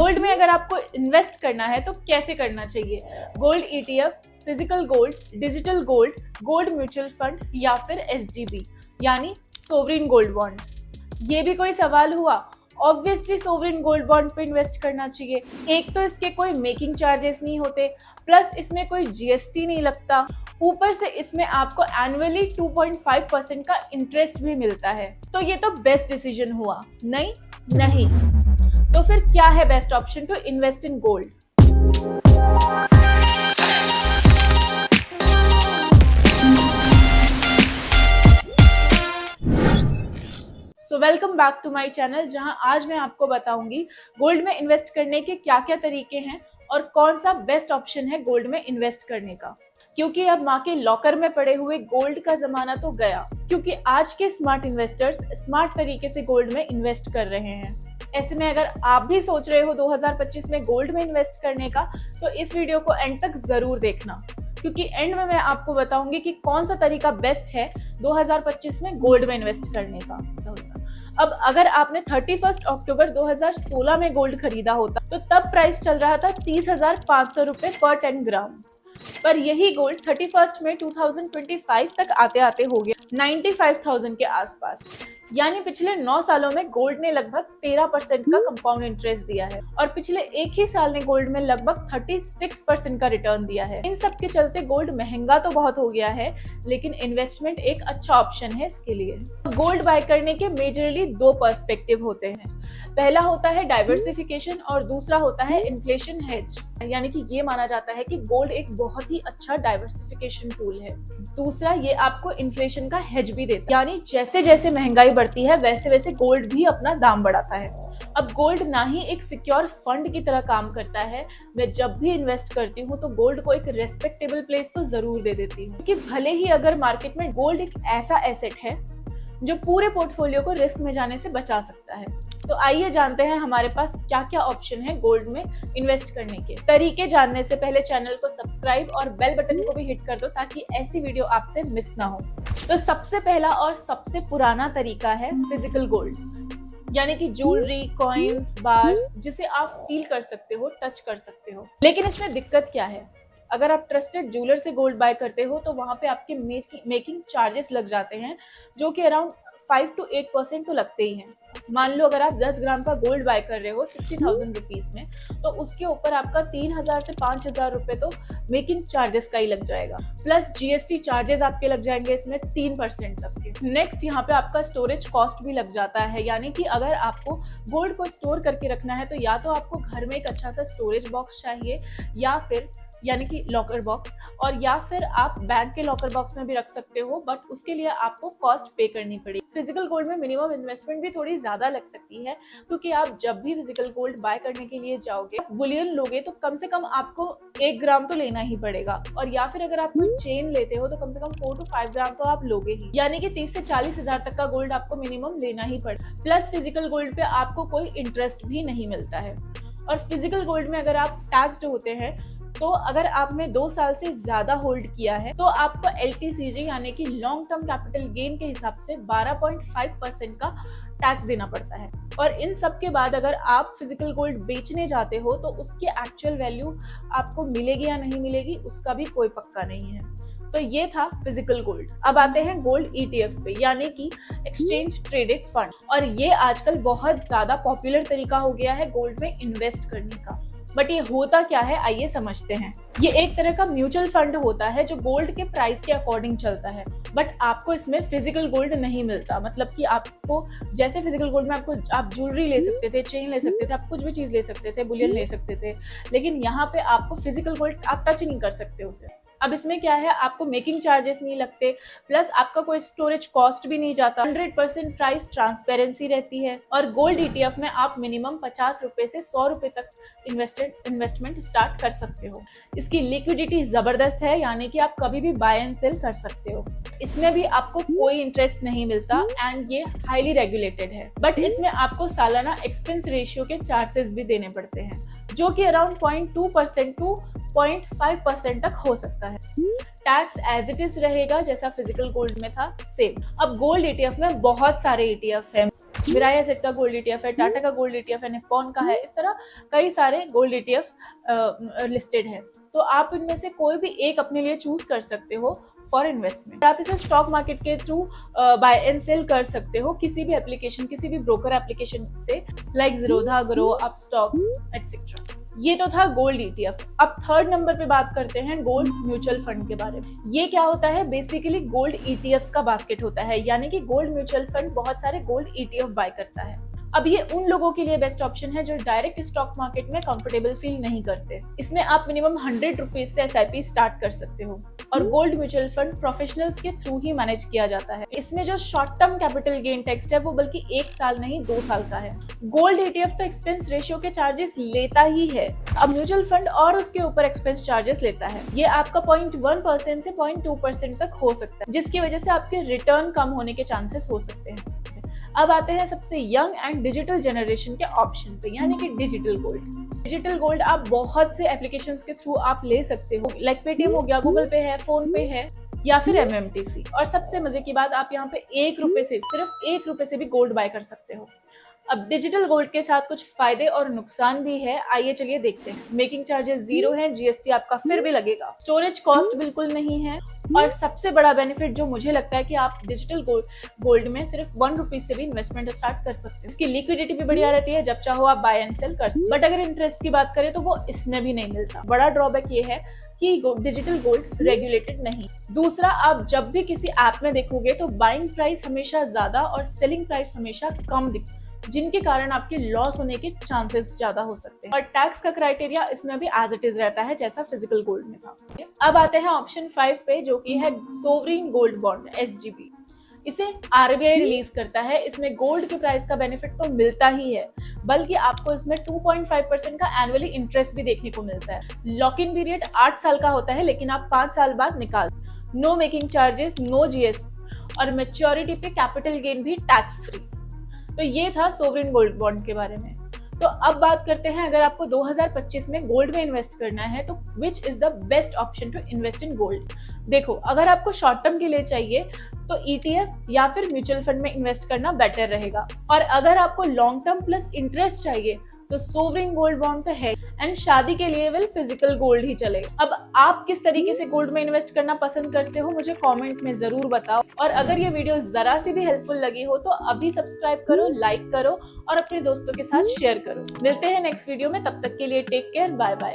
Gold में अगर आपको इन्वेस्ट करना है तो कैसे करना चाहिए? Gold ETF, physical gold, digital gold, gold mutual fund या फिर एसजीबी यानी सोवरिन गोल्ड बॉन्ड। ये भी कोई सवाल हुआ? ऑब्वियसली सोवरिन गोल्ड बॉन्ड पे इन्वेस्ट करना चाहिए। एक तो इसके कोई मेकिंग चार्जेस नहीं होते, प्लस इसमें कोई जीएसटी नहीं लगता, ऊपर से इसमें आपको एनुअली 2.5% का इंटरेस्ट भी मिलता है। तो ये तो बेस्ट डिसीजन हुआ? नहीं। तो फिर क्या है best option to invest in gold? So welcome back to my channel, जहां आज मैं आपको बताऊंगी गोल्ड में इन्वेस्ट करने के क्या क्या तरीके हैं और कौन सा बेस्ट ऑप्शन है गोल्ड में इन्वेस्ट करने का। क्योंकि अब माँ के लॉकर में पड़े हुए गोल्ड का जमाना तो गया, क्योंकि आज के स्मार्ट इन्वेस्टर्स स्मार्ट तरीके से गोल्ड में इन्वेस्ट कर रहे हैं। ऐसे में अगर आप भी सोच रहे हो 2025 में गोल्ड में इन्वेस्ट करने का, तो इस वीडियो को एंड तक जरूर देखना, क्योंकि एंड में मैं आपको बताऊंगी कि कौन सा तरीका बेस्ट है 2025 में गोल्ड में इन्वेस्ट करने का। अब अगर आपने 31 अक्टूबर 2016 में गोल्ड खरीदा होता तो तब प्राइस चल रहा था 30,500 रुपए पर 10 ग्राम, पर यही गोल्ड 31 में 2025 तक आते आते हो गया 95,000 के आसपास। यानी पिछले 9 सालों में गोल्ड ने लगभग 13% का कंपाउंड इंटरेस्ट दिया है और पिछले एक ही साल ने गोल्ड में लगभग 36% का रिटर्न दिया है। इन सब के चलते गोल्ड महंगा तो बहुत हो गया है, लेकिन इन्वेस्टमेंट एक अच्छा ऑप्शन है इसके लिए। गोल्ड बाय करने के मेजरली दो पर्सपेक्टिव होते हैं। पहला होता है डाइवर्सिफिकेशन और दूसरा होता है इन्फ्लेशन हेज, यानी कि ये माना जाता है कि गोल्ड एक बहुत ही अच्छा डाइवर्सिफिकेशन टूल है। दूसरा, ये आपको इन्फ्लेशन का हेज भी देता है, यानी जैसे जैसे महंगाई बढ़ती है वैसे वैसे गोल्ड भी अपना दाम बढ़ाता है। अब गोल्ड ना ही एक सिक्योर फंड की तरह काम करता है, मैं जब भी इन्वेस्ट करती हूँ तो गोल्ड को एक रेस्पेक्टेबल प्लेस तो जरूर दे देती हूँ, क्योंकि भले ही अगर मार्केट में गोल्ड एक ऐसा एसेट है जो पूरे पोर्टफोलियो को रिस्क में जाने से बचा सकता है। तो आइए जानते हैं हमारे पास क्या क्या ऑप्शन है गोल्ड में इन्वेस्ट करने के। तरीके जानने से पहले चैनल को सब्सक्राइब और बेल बटन को भी हिट कर दो, ताकि ऐसी वीडियो आपसे मिस ना हो। तो सबसे पहला और सबसे पुराना तरीका है फिजिकल गोल्ड, यानी कि ज्वेलरी, कॉइन्स, बार्स, जिसे आप फील कर सकते हो, टच कर सकते हो। लेकिन इसमें दिक्कत क्या है? अगर आप ट्रस्टेड ज्वेलर से गोल्ड बाय करते हो तो वहां पे आपके मेकिंग चार्जेस लग जाते हैं, जो कि अराउंड 5 to 8% तो लगते ही हैं। मान लो अगर आप 10 ग्राम का गोल्ड बाय कर रहे हो 60,000 रुपीज में, तो उसके ऊपर आपका 3,000 से 5,000 रुपए तो मेकिंग चार्जेस का ही लग जाएगा, प्लस जीएसटी चार्जेस आपके लग जाएंगे इसमें 3% तक के। नेक्स्ट, यहाँ पे आपका स्टोरेज कॉस्ट भी लग जाता है, यानी कि अगर आपको गोल्ड को स्टोर करके रखना है तो या तो आपको घर में एक अच्छा सा स्टोरेज बॉक्स चाहिए, या फिर यानी कि लॉकर बॉक्स, और या फिर आप बैंक के लॉकर बॉक्स में भी रख सकते हो, बट उसके लिए आपको कॉस्ट पे करनी पड़ेगी। फिजिकल गोल्ड में मिनिमम इन्वेस्टमेंट भी थोड़ी ज्यादा लग सकती है, क्योंकि आप जब भी फिजिकल गोल्ड बाय करने के लिए जाओगे, बुलियन लोगे तो कम से कम आपको 1 ग्राम तो लेना ही पड़ेगा, और या फिर अगर आप कोई चेन लेते हो तो कम से कम 4 to 5 ग्राम तो आप लोगे ही, यानी कि 30 से 40 हजार तक का गोल्ड आपको मिनिमम लेना ही पड़ेगा। प्लस फिजिकल गोल्ड पे आपको कोई इंटरेस्ट भी नहीं मिलता है। और फिजिकल गोल्ड में अगर आप टैक्स्ड होते हैं, तो अगर आपने 2 साल से ज्यादा होल्ड किया है तो आपको LTCG यानी कि लॉन्ग टर्म कैपिटल गेन के हिसाब से 12.5% का टैक्स देना पड़ता है। और इन सब के बाद अगर आप फिजिकल गोल्ड बेचने जाते हो तो उसकी एक्चुअल वैल्यू आपको मिलेगी या नहीं मिलेगी, उसका भी कोई पक्का नहीं है। तो ये था फिजिकल गोल्ड। अब आते हैं गोल्ड ETF पे, यानी कि एक्सचेंज ट्रेडेड फंड, और ये आजकल बहुत ज्यादा पॉपुलर तरीका हो गया है गोल्ड में इन्वेस्ट करने का। बट ये होता क्या है, आइए समझते हैं। ये एक तरह का म्यूचुअल फंड होता है जो गोल्ड के प्राइस के अकॉर्डिंग चलता है, बट आपको इसमें फिजिकल गोल्ड नहीं मिलता। मतलब कि आपको जैसे फिजिकल गोल्ड में आप ज्वेलरी ले सकते थे, चेन ले सकते थे, आप कुछ भी चीज ले सकते थे, बुलियन ले सकते थे, लेकिन यहाँ पे आपको फिजिकल गोल्ड आप टच नहीं कर सकते उसे। अब इसमें क्या है, आपको मेकिंग चार्जेस नहीं लगते, प्लस आपका कोई स्टोरेज कॉस्ट भी नहीं जाता, 100% प्राइस ट्रांसपेरेंसी रहती है। और गोल्ड ETF में आप मिनिमम 50 रुपए से 100 रुपए तक इन्वेस्टमेंट स्टार्ट कर सकते हो। इसकी लिक्विडिटी जबरदस्त है, यानी कि आप कभी भी बाय एंड सेल कर सकते हो। इसमें भी आपको कोई इंटरेस्ट नहीं मिलता एंड ये हाईली रेगुलेटेड है, बट इसमें आपको सालाना एक्सपेंस रेशियो के चार्जेस भी देने पड़ते हैं, जो कि अराउंड 0.2% टू 0.5% तक हो सकता है। टैक्स एज इट इज रहेगा जैसा फिजिकल गोल्ड में था, सेम। अब गोल्ड ETF में बहुत सारे ETF हैं, मिराई एसेट का गोल्ड ETF है, टाटा का गोल्ड ETF है, निप्पॉन का है, इस तरह कई सारे गोल्ड ETF लिस्टेड है। तो आप इनमें से कोई भी एक अपने लिए चूज कर सकते हो फॉर इन्वेस्टमेंट। आप इसे स्टॉक मार्केट के थ्रू बाय एंड सेल कर सकते हो किसी भी एप्लीकेशन, किसी भी ब्रोकर एप्लीकेशन से, like Zerodha, grow, Upstox etcetera. ये तो था गोल्ड ETF। अब थर्ड नंबर पे बात करते हैं गोल्ड म्यूचुअल फंड के बारे में। ये क्या होता है? बेसिकली गोल्ड ETFs का बास्केट होता है, यानी कि गोल्ड म्यूचुअल फंड बहुत सारे गोल्ड ETF बाय करता है। अब ये उन लोगों के लिए बेस्ट ऑप्शन है जो डायरेक्ट स्टॉक मार्केट में कंफर्टेबल फील नहीं करते। इसमें आप मिनिमम 100 रुपीज से SIP स्टार्ट कर सकते हो और गोल्ड म्यूचुअल फंड प्रोफेशनल्स के थ्रू ही मैनेज किया जाता है। इसमें जो short term capital gain tax है वो बल्कि 1 साल नहीं 2 साल का है। गोल्ड ETF तो एक्सपेंस रेशियो के चार्जेस लेता ही है। अब म्यूचुअल फंड और उसके ऊपर एक्सपेंस चार्जेस लेता है। ये आपका 0.1% से 0.2% तक हो सकता है, जिसकी वजह से आपके रिटर्न कम होने के चांसेस हो सकते हैं। अब आते हैं सबसे यंग एंड डिजिटल जनरेशन के ऑप्शन पे, यानी कि डिजिटल गोल्ड। डिजिटल गोल्ड आप बहुत से एप्लीकेशंस के थ्रू आप ले सकते हो, लाइक पेटीएम हो गया, गूगल पे है, फोन पे है, या फिर MMTC। और सबसे मजे की बात, आप यहाँ पे 1 रुपए से, सिर्फ 1 रुपए से भी गोल्ड बाय कर सकते हो। अब डिजिटल गोल्ड के साथ कुछ फायदे और नुकसान भी है, आइए चलिए देखते हैं। मेकिंग चार्जेस 0 है, GST आपका फिर भी लगेगा, स्टोरेज कॉस्ट बिल्कुल नहीं है, और सबसे बड़ा बेनिफिट जो मुझे लगता है कि आप डिजिटल गोल्ड में सिर्फ 1 रुपीज से भी इन्वेस्टमेंट स्टार्ट कर सकते हैं। इसकी लिक्विडिटी भी बढ़िया रहती है, जब चाहो आप बाय एंड सेल कर सकते। बट अगर इंटरेस्ट की बात करें तो वो इसमें भी नहीं मिलता। बड़ा ड्रॉबैक ये है कि डिजिटल गोल्ड रेगुलेटेड नहीं। दूसरा, आप जब भी किसी ऐप में देखोगे तो बाइंग प्राइस हमेशा ज्यादा और सेलिंग प्राइस हमेशा कम दिखती है, जिनके कारण आपके लॉस होने के चांसेस ज्यादा हो सकते हैं। और टैक्स का क्राइटेरिया इसमें भी एज इट इज रहता है, जैसा फिजिकल गोल्ड में था। अब आते हैं ऑप्शन 5 पे, जो कि है सोवरिन गोल्ड बॉन्ड, SGB। इसे RBI रिलीज करता है। इसमें गोल्ड के प्राइस का बेनिफिट तो मिलता ही है, बल्कि आपको इसमें 2.5% का एनुअली इंटरेस्ट भी देखने को मिलता है। लॉक इन पीरियड 8 साल का होता है, लेकिन आप 5 साल बाद निकाल। No making charges, no GST, और मेच्योरिटी पे कैपिटल गेन भी टैक्स फ्री। तो ये था सोवरिन गोल्ड बॉन्ड के बारे में। तो अब बात करते हैं, अगर आपको 2025 में गोल्ड में इन्वेस्ट करना है तो which is the best option to invest in gold. देखो, अगर आपको शॉर्ट टर्म के लिए चाहिए तो ETF या फिर म्यूचुअल फंड में इन्वेस्ट करना बेटर रहेगा, और अगर आपको लॉन्ग टर्म प्लस इंटरेस्ट चाहिए तो सोवरिन गोल्ड बॉन्ड तो है, एंड शादी के लिए फिजिकल गोल्ड ही चलेगा। अब आप किस तरीके से गोल्ड में इन्वेस्ट करना पसंद करते हो मुझे कमेंट में जरूर बताओ, और अगर ये वीडियो जरा सी भी हेल्पफुल लगी हो तो अभी सब्सक्राइब करो, लाइक करो और अपने दोस्तों के साथ शेयर करो। मिलते हैं नेक्स्ट वीडियो में, तब तक के लिए टेक केयर, बाय बाय।